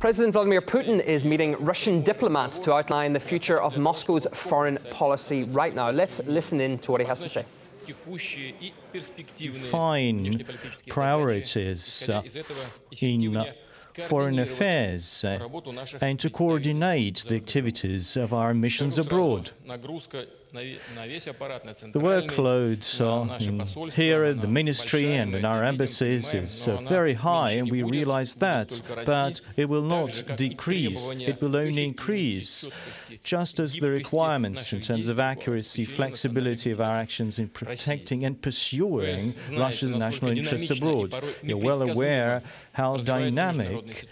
President Vladimir Putin is meeting Russian diplomats to outline the future of Moscow's foreign policy right now. Let's listen in to what he has to say. Define priorities in foreign affairs and to coordinate the activities of our missions abroad. The workload here at the ministry and in our embassies is very high, and we realize that, but it will not decrease, it will only increase, just as the requirements in terms of accuracy, flexibility of our actions in protecting and pursuing Russia's national interests abroad. You're well aware how dynamic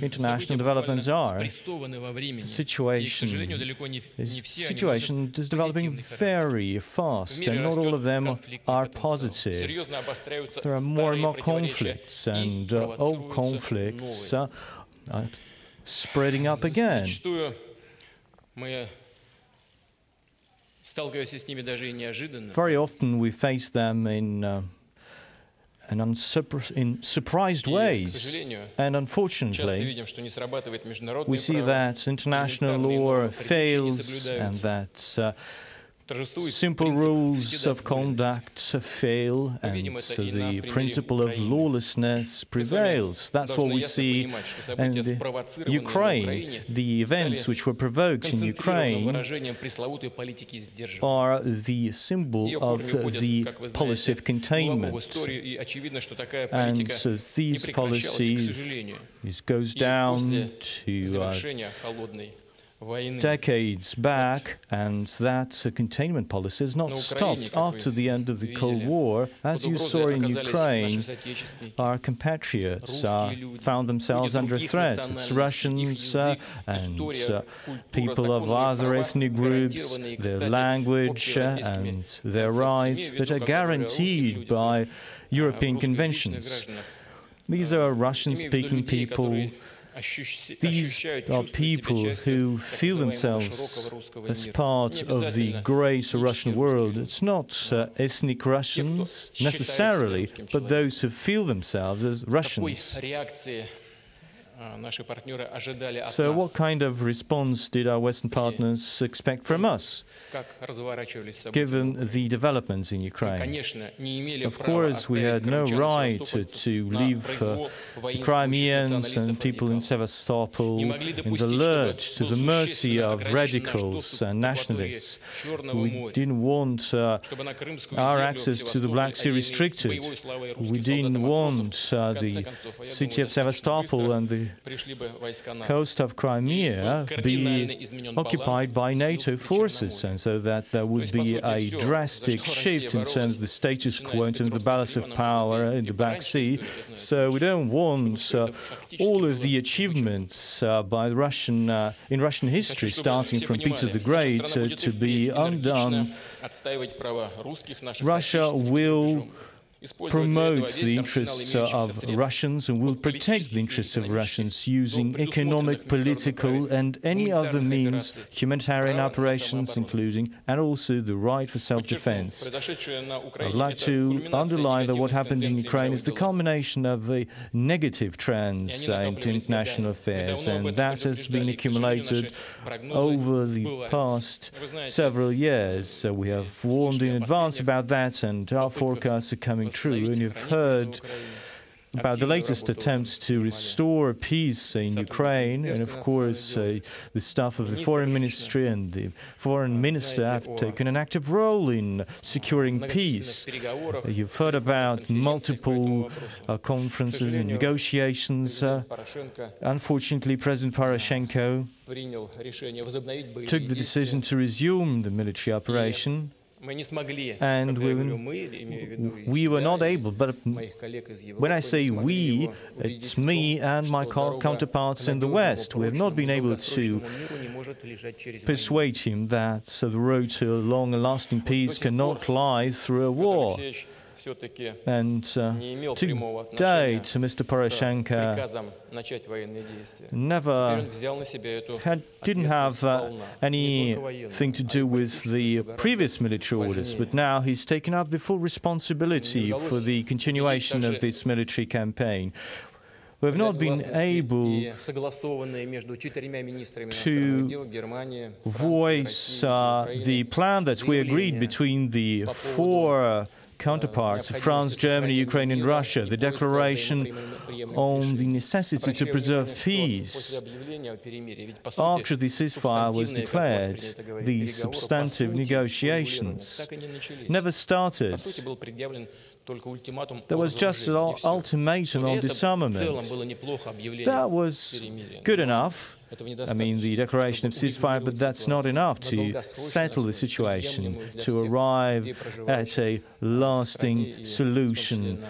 international developments are. The situation is developing very fast, and not all of them are positive. There are more and more conflicts, and old conflicts are spreading up again. Very often we face them in surprised ways, and unfortunately we see that international law fails and that simple rules of conduct fail, and so the principle of lawlessness prevails. That's what we see in Ukraine. The events which were provoked in Ukraine are the symbol of the policy of containment. And so these policies goes down to decades back, and that containment policy has not stopped after the end of the Cold War. As you saw in Ukraine, our compatriots found themselves under threat. It's Russians and people of other ethnic groups, their language and their rights that are guaranteed by European conventions. These are Russian-speaking people. These are people who feel themselves as part of the great Russian world. It's not ethnic Russians necessarily, but those who feel themselves as Russians. So what kind of response did our Western partners expect from us, given the developments in Ukraine? Of course, we had no right to leave Crimeans and people in Sevastopol in the lurch, to the mercy of radicals and nationalists. We didn't want our access to the Black Sea restricted. We didn't want the city of Sevastopol and the coast of Crimea be occupied by NATO forces, and so that there would be a drastic shift in terms of the status quo, in terms of the balance of power in the Black Sea. So we don't want all of the achievements by the in Russian history, starting from Peter the Great, to be undone. Russia will promote the interests of Russians and will protect the interests of Russians using economic, political and any other means, humanitarian operations including, and also the right for self-defense. I'd like to underline that what happened in Ukraine is the culmination of negative trends in international affairs, and that has been accumulated over the past several years. So we have warned in advance about that, and our forecasts are coming true. And you've heard about the latest attempts to restore peace in Ukraine, and of course the staff of the Foreign Ministry and the Foreign Minister have taken an active role in securing peace. You've heard about multiple conferences and negotiations. Unfortunately, President Poroshenko took the decision to resume the military operation, and we were not able, but when I say we, it's me and my counterparts in the West. We have not been able to persuade him that the road to a long and lasting peace cannot lie through a war. And to date, Mr. Poroshenko didn't have anything to do with the previous military orders, but now he's taken up the full responsibility for the continuation of this military campaign. We have not been able to voice the plan that we agreed between the four counterparts, France, Germany, Ukraine and Russia, the declaration on the necessity to preserve peace. After the ceasefire was declared, the substantive negotiations never started. There was just an ultimatum on disarmament. That was good enough. I mean, the declaration of ceasefire, but that's not enough to settle the situation, to arrive at a lasting solution.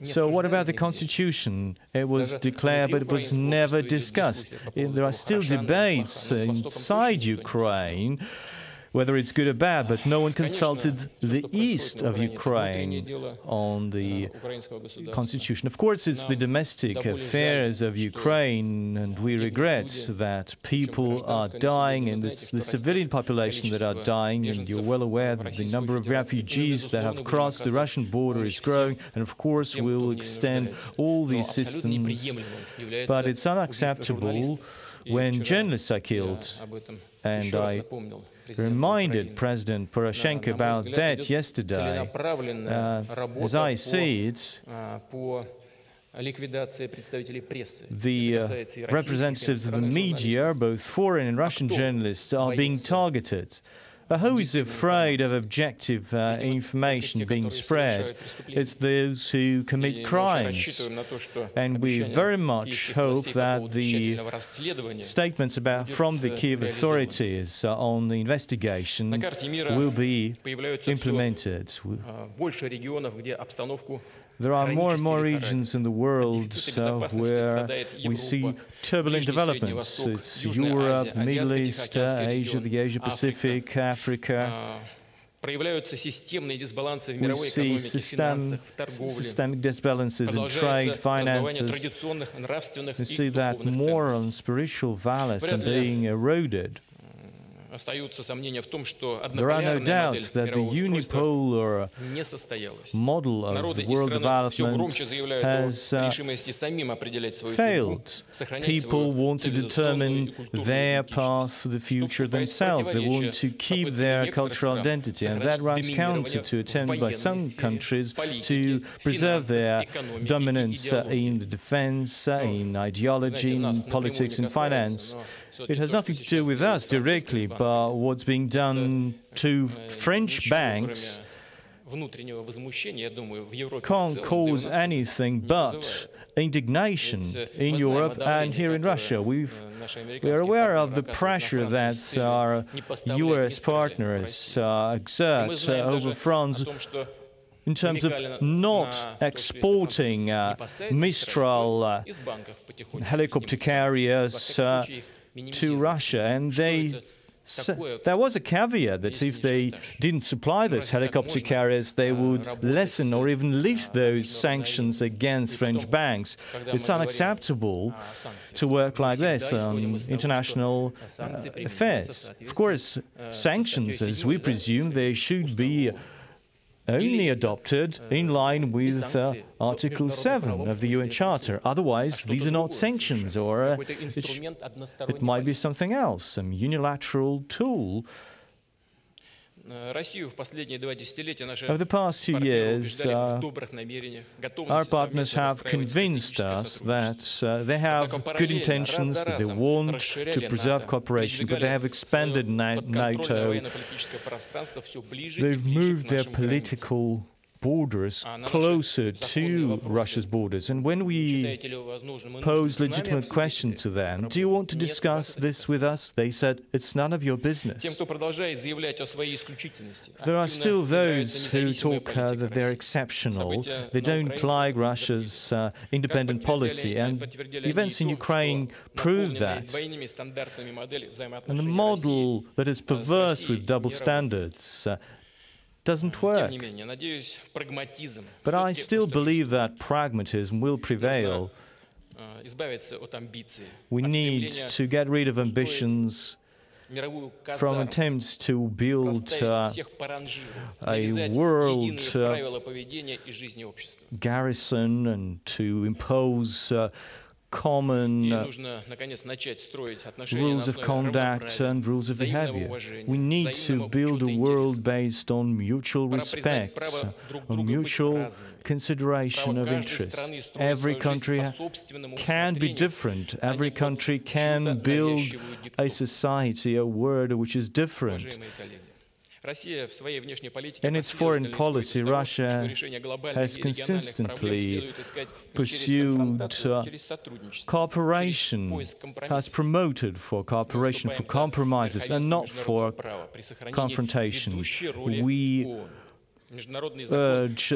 So what about the Constitution? It was declared, but it was never discussed. There are still debates inside Ukraine whether it's good or bad, but no one consulted the east of Ukraine on the constitution. Of course, it's the domestic affairs of Ukraine, and we regret that people are dying, and it's the civilian population that are dying, and you're well aware that the number of refugees that have crossed the Russian border is growing, and of course we'll extend all the assistance. But it's unacceptable when journalists are killed, and I reminded President Poroshenko about that yesterday. As I see it, the representatives of the media, both foreign and Russian journalists, are being targeted. Who is afraid of objective information being spread? It's those who commit crimes. And we very much hope that the statements from the Kiev authorities on the investigation will be implemented. There are more and more regions in the world where we see turbulent developments. It's Europe, the Middle East, Asia, the Asia-Pacific, Africa. We see systemic disbalances in trade, finances. We see that moral and spiritual values are being eroded. There are no doubts that the unipolar model of the world development has failed. People want to determine their path for the future themselves. They want to keep their cultural identity, and that runs counter to attempt by some countries to preserve their dominance in the defense, in ideology, in politics and finance. It has nothing to do with us directly, but what's being done to French banks can't cause anything but indignation in Europe and here in Russia. We are aware of the pressure that our US partners exert over France in terms of not exporting Mistral helicopter carriers to Russia, and there was a caveat that if they didn't supply those helicopter carriers, they would lessen or even lift those sanctions against French banks. It's unacceptable to work like this on international affairs. Of course, sanctions, as we presume, they should be only adopted in line with Article 7 of the UN Charter. Otherwise, these are not sanctions, or it might be something else, some unilateral tool. Over the past 2 years, our partners have convinced us that they have good intentions, that they want to preserve cooperation, but they have expanded NATO. They've moved their political borders closer to Russia's borders. And when we posed legitimate questions to them, do you want to discuss this with us? They said, it's none of your business. There are still those who talk that they're exceptional. They don't like Russia's independent policy, and events in Ukraine prove that. And the model that is perverse with double standards doesn't work. But I still believe that pragmatism will prevail. We need to get rid of ambitions from attempts to build a world garrison and to impose common rules of conduct and rules of behavior. We need to build a world based on mutual respect, on mutual consideration of interests. Every country can be different. Every country can build a society, a world which is different. In its foreign policy, Russia has consistently pursued cooperation, has promoted for cooperation, for compromises, and not for confrontation. We urge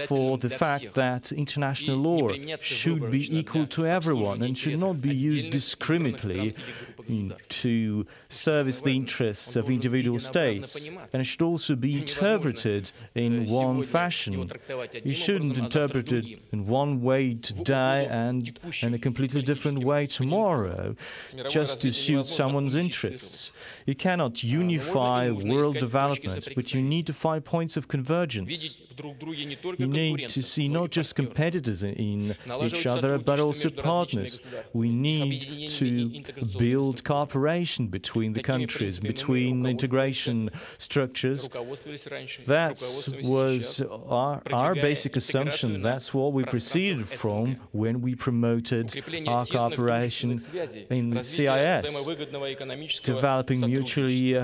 for the fact that international law should be equal to everyone and should not be used discriminately to service the interests of individual states, and it should also be interpreted in one fashion. You shouldn't interpret it in one way today and in a completely different way tomorrow, just to suit someone's interests. You cannot unify world development, but you need to find points of convergence. You need to see not just competitors in each other, but also partners. We need to build cooperation between the countries, between integration structures. That was our basic assumption. That's what we proceeded from when we promoted our cooperation in the CIS, developing mutually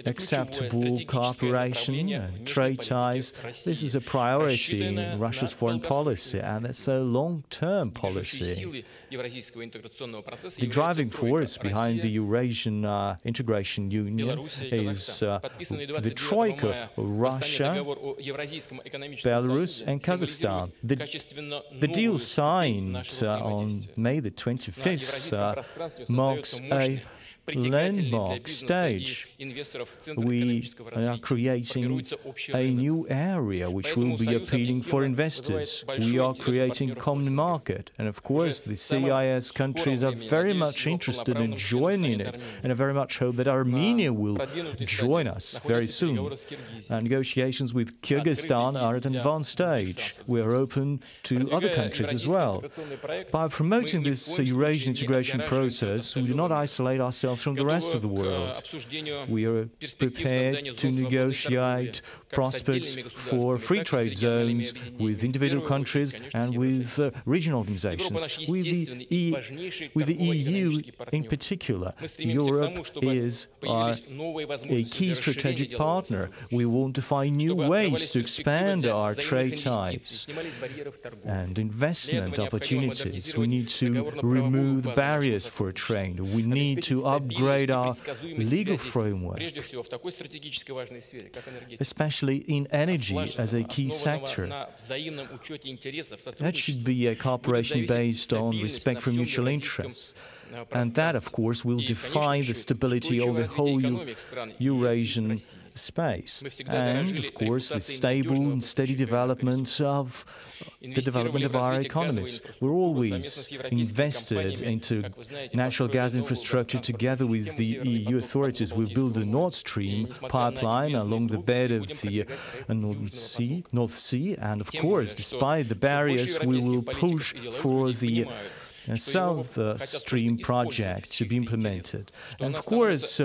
acceptable cooperation and trade ties. This is a priority in Russia's foreign policy, and it's a long-term policy. The driving force behind the Eurasian Integration Union is the Troika, Russia, Belarus and Kazakhstan. The deal signed on May the 25th marks a landmark stage. We are creating a new area which will be appealing for investors. We are creating a common market, and of course the CIS countries are very much interested in joining it, and I very much hope that Armenia will join us very soon. Negotiations with Kyrgyzstan are at an advanced stage. We are open to other countries as well. By promoting this Eurasian integration process, we do not isolate ourselves from the rest of the world. We are prepared to negotiate prospects for free trade zones with individual countries and with regional organizations. With the EU in particular, Europe is a key strategic partner. We want to find new ways to expand our trade ties and investment opportunities. We need to remove barriers for trade. We need to upgrade our legal framework, especially in energy as a key sector. That should be a cooperation based on respect for mutual interests. And that, of course, will define the stability of the whole Eurasian space. And, of course, the stable and steady development of our economies. We're always invested into natural gas infrastructure together with the EU authorities. We've built the Nord Stream pipeline along the bed of the North Sea. And, of course, despite the barriers, we will push for the South Stream project to be implemented. And of course,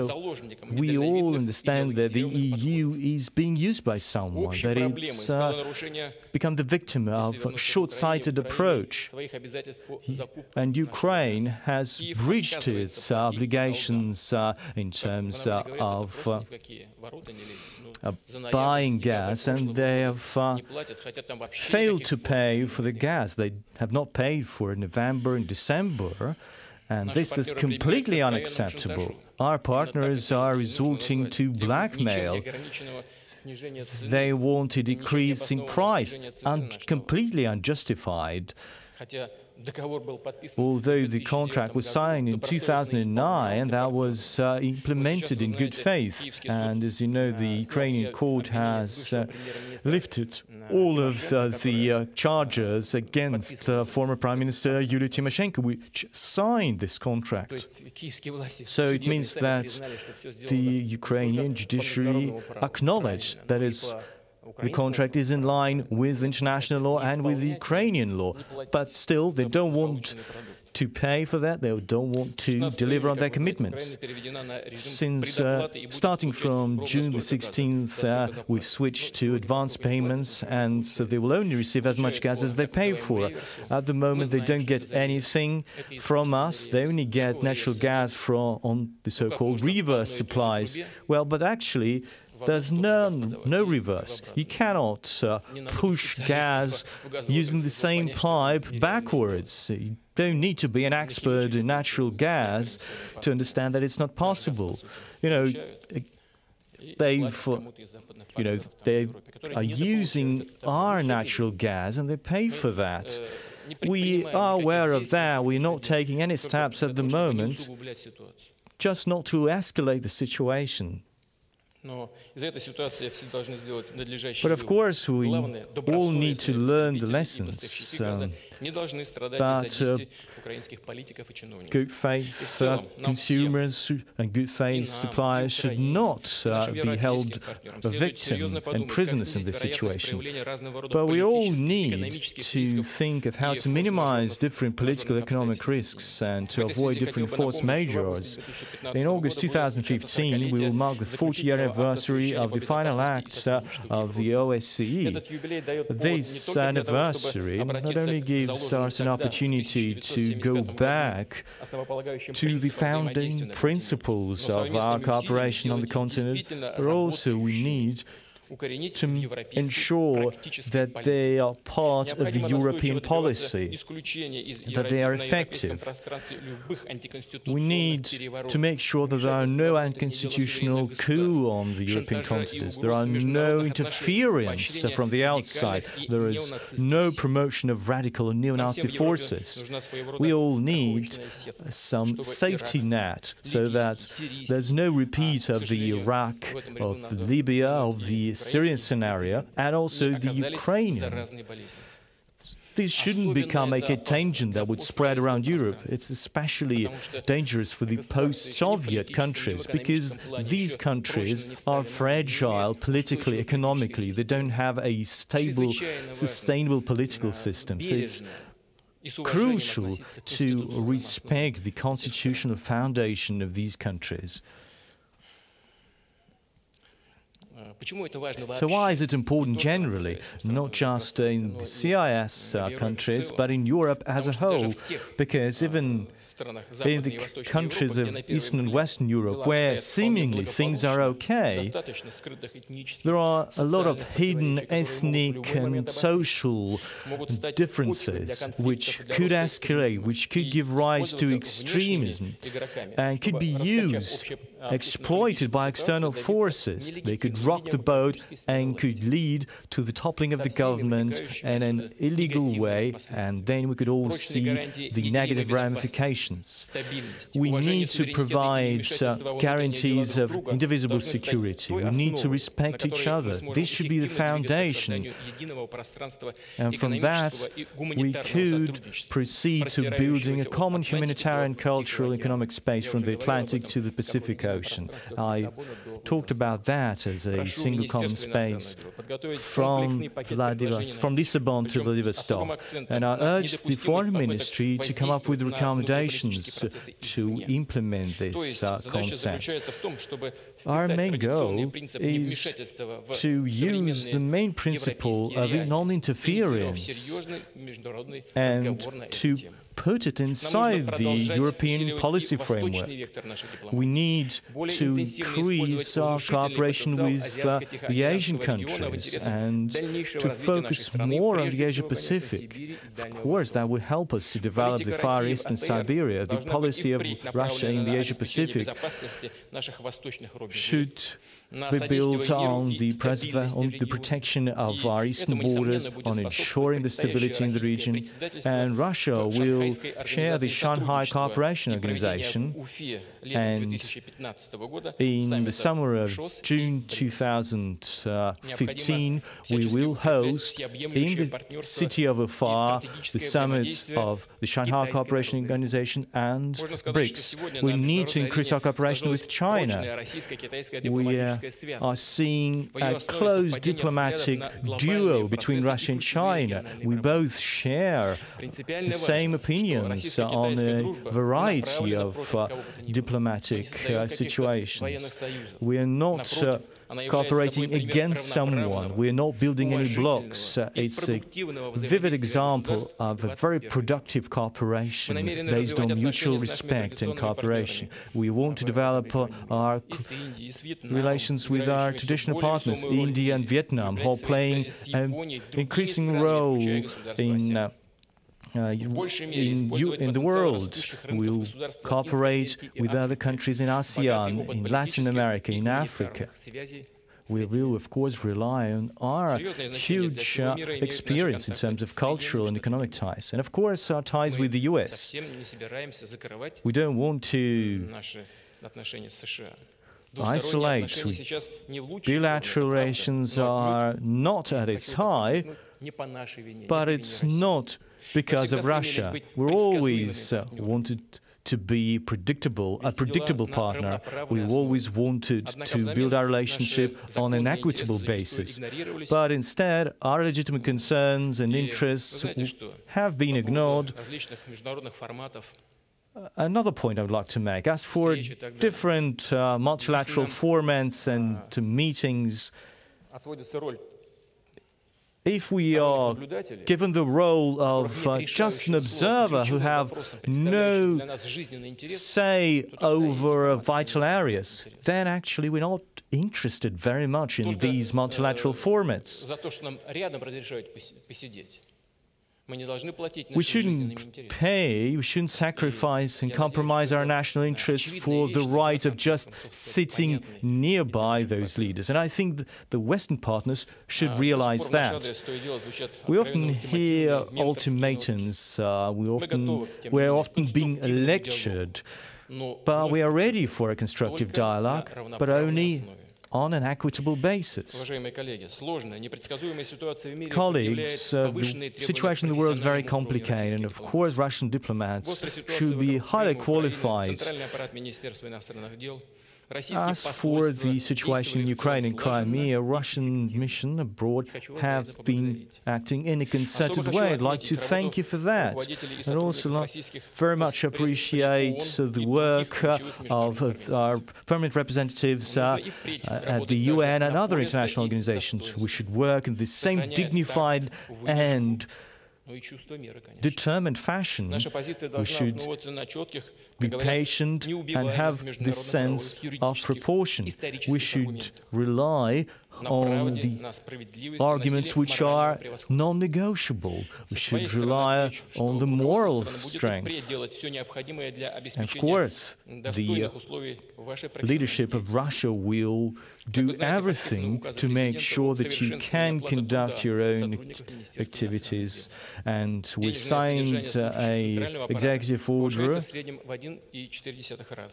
we all understand that the EU is being used by someone, that it's become the victim of a short-sighted approach. And Ukraine has breached its obligations in terms of buying gas, and they have failed to pay for the gas. They have not paid for November and December, and this is completely unacceptable. Our partners are resorting to blackmail. They want a decrease in price, completely unjustified. Although the contract was signed in 2009, that was implemented in good faith. And as you know, the Ukrainian court has lifted all of the charges against former Prime Minister Yulia Tymoshenko, which signed this contract. So it means that the Ukrainian judiciary acknowledged that the contract is in line with international law and with the Ukrainian law, but still they don't want to pay for that, they don't want to deliver on their commitments. Since starting from June the 16th, we've switched to advance payments, and so they will only receive as much gas as they pay for. At the moment, they don't get anything from us. They only get natural gas on the so-called reverse supplies. Well, but actually, there's no reverse. You cannot push gas using the same pipe backwards. You don't need to be an expert in natural gas to understand that it's not possible. They are using our natural gas and they pay for that. We are aware of that. We're not taking any steps at the moment, just not to escalate the situation. But of course, we all need to learn the lessons. But good faith consumers and good faith suppliers should not be held a victim and prisoners in this situation. But we all need to think of how to minimize different political economic risks and to avoid different force majeures. In August 2015, we will mark the 40-year anniversary of the final acts of the OSCE. This anniversary not only gives us an opportunity to go back to the founding principles of our cooperation on the continent, but also we need to ensure that they are part of the European policy, that they are effective. We need to make sure that there are no unconstitutional coups on the European continent. There are no interference from the outside. There is no promotion of radical and neo-Nazi forces. We all need some safety net so that there's no repeat of the Iraq, of Libya, of the Syrian scenario, and also the Ukrainian. This shouldn't become a contagion that would spread around Europe. It's especially dangerous for the post-Soviet countries, because these countries are fragile politically, economically. They don't have a stable, sustainable political system. So it's crucial to respect the constitutional foundation of these countries. So why is it important generally, not just in the CIS countries, but in Europe as a whole? Because even in the countries of Eastern and Western Europe, where seemingly things are okay, there are a lot of hidden ethnic and social differences which could escalate, which could give rise to extremism, and could be used, exploited by external forces. They could rock the boat and could lead to the toppling of the government in an illegal way, and then we could all see the negative ramifications. We need to provide guarantees of indivisible security. We need to respect each other. This should be the foundation. And from that, we could proceed to building a common humanitarian, cultural, economic space from the Atlantic to the Pacific Ocean. I talked about that as a single common space from Lisbon to Vladivostok. And I urged the Foreign Ministry to come up with recommendations to implement this concept. Our main goal is to use the main principle of non-interference and to put it inside the European policy framework. We need to increase our cooperation with the Asian countries and to focus more on the Asia-Pacific. Of course, that would help us to develop the Far East and Siberia. The policy of Russia in the Asia-Pacific should be built on the protection of our eastern borders, on ensuring the stability in the region, and Russia will will chair the Shanghai Cooperation Organization, and in the summer of June 2015, we will host in the city of Ufa the summits of the Shanghai Cooperation Organization and BRICS. We need to increase our cooperation with China. We are seeing a close diplomatic duo between Russia and China. We both share the same opinions on a variety of diplomatic situations. We are not cooperating against someone. We are not building any blocks. It's a vivid example of a very productive cooperation based on mutual respect and cooperation. We want to develop our relations with our traditional partners, India and Vietnam, who are playing an increasing role in the world. We will cooperate with other countries in ASEAN, in Latin America, in Africa. We will, of course, rely on our huge experience in terms of cultural and economic ties. And, of course, our ties with the US. We don't want to isolate. Bilateral relations are not at its high, but it's not because of Russia. We're always wanted to be a predictable partner. We've always wanted to build our relationship on an equitable basis. But instead, our legitimate concerns and interests have been ignored. Another point I would like to make, as for different multilateral formats and meetings, if we are given the role of just an observer who have no say over vital areas, then actually we're not interested very much in these multilateral formats. We shouldn't pay, we shouldn't sacrifice and compromise our national interests for the right of just sitting nearby those leaders. And I think the Western partners should realize that. We often hear ultimatums, we're often being lectured, but we are ready for a constructive dialogue, but only on an equitable basis. Colleagues, the situation in the world is very complicated, and of course Russian diplomats should be highly qualified. As for the situation in Ukraine and Crimea, Russian mission abroad have been acting in a concerted way. I'd like to thank you for that. And also very much appreciate the work of our permanent representatives at the UN and other international organizations. We should work in the same dignified and determined fashion. We should be patient and have this sense of proportion. We should rely on the arguments which are non-negotiable. We should rely on the moral strength. And of course, the leadership of Russia will do everything to make sure that you can conduct your own activities. And we signed an executive order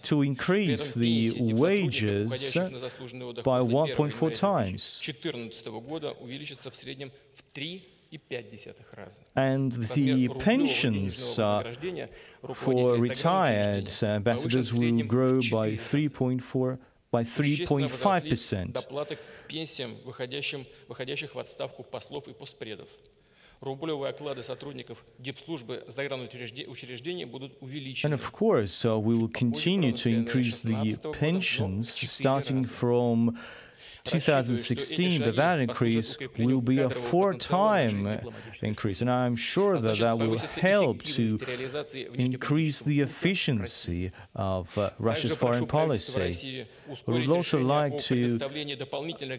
to increase the wages by 1.4 times. And the pensions for retired ambassadors will grow by 3.5%. And of course, we will continue to increase the pensions starting from 2016, but that increase will be a 4-time increase, and I'm sure that that will help to increase the efficiency of Russia's foreign policy. We would also like to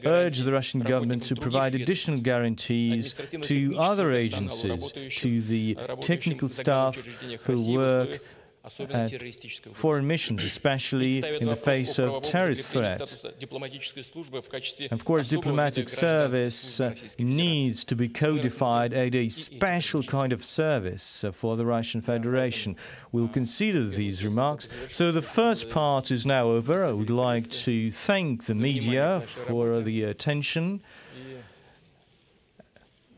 urge the Russian government to provide additional guarantees to other agencies, to the technical staff who work at foreign missions, especially in the face of terrorist threats. Of course, diplomatic service needs to be codified as a special kind of service for the Russian Federation. We'll consider these remarks. So the first part is now over. I would like to thank the media for the attention.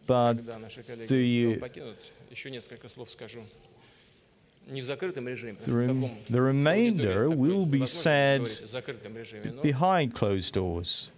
But the remainder will be said behind closed doors.